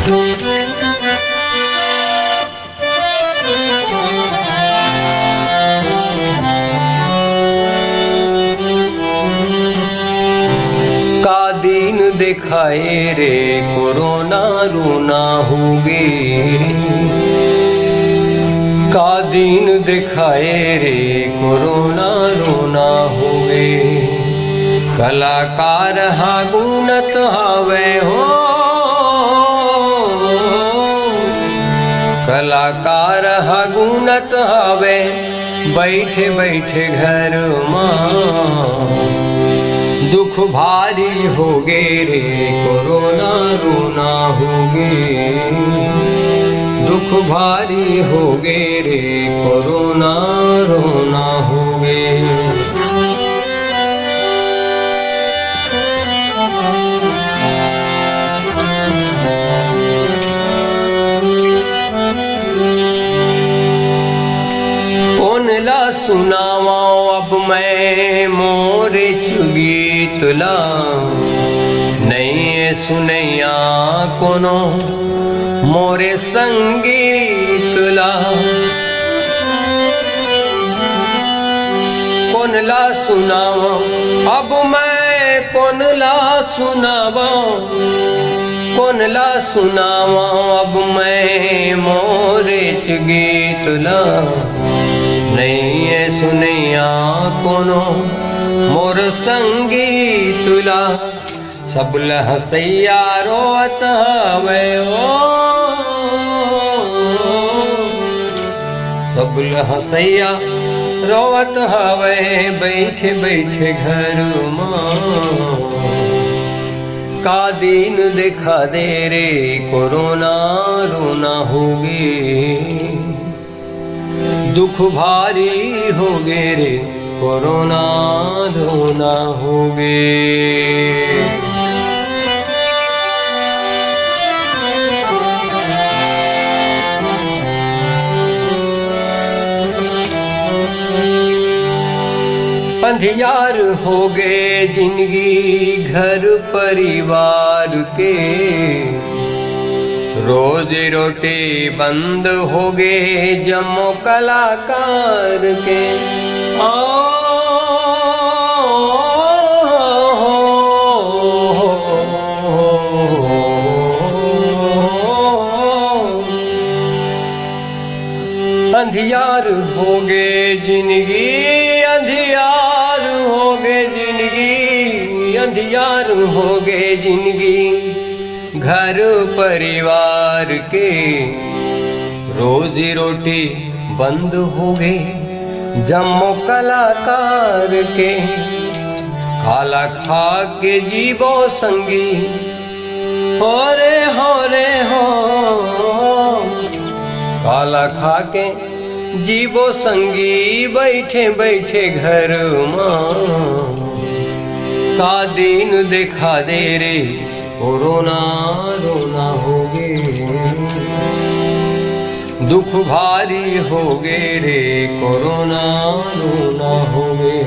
का दीन दिखाए रे कोरोना रोना होगे, का दीन दिखाए रे कोरोना रोना होगे। कलाकार हा गुणत हावे हो, कलाकार हा गुणत हावे बैठे बैठे घर मां। दुख भारी होगे रे कोरोना रोना होगे, दुख भारी होगे रे कोरोना रोना होगे। ला सुनावा अब मैं मोरे गीत ला, नहीं सुनैया कोनो मोरे संगीत ला। कौन ला सुनावा अब मैं कौन ला सुनावा, कौन ला सुनावा अब मैं मोरे गीत ला। नहीं सुनैया कोनो मोर संगीत ला। सब हसैया रोत हवे ओ, सब हसैया रोत हवे बैठे बैठे घर मां। का दीन दिखा दे रे कोरोना रोना होगे, दुख भारी होगे रे कोरोना रोना होगे। अंधियार होगे जिंदगी घर परिवार के, रोजी रोटी बंद होगे जम्मो कलाकार के। अंधियार होगे जिंदगी, अंधियार होगे जिंदगी, अंधियार होगे जिंदगी घर परिवार के। रोजी रोटी बंद हो गए जम्मो कलाकार के। खाला खा के जीवो संगी हो रे हो रे हो, काला खा के जीवो संगी बैठे बैठे घर मां। का दीन दिखा दे रे कोरोना रोना होगे, दुख भारी होगे रे कोरोना रोना होगे।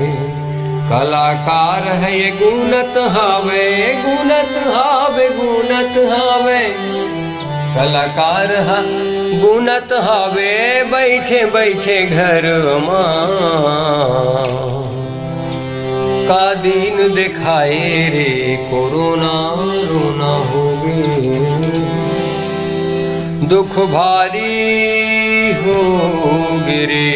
कलाकार है ये गुणत हावे, गुणत हावे, गुणत हावे। कलाकार हा गुणत हावे बैठे बैठे घर मां। का दीन दिखाए रे कोरोना रोना होगे, दुख भारी होगे रे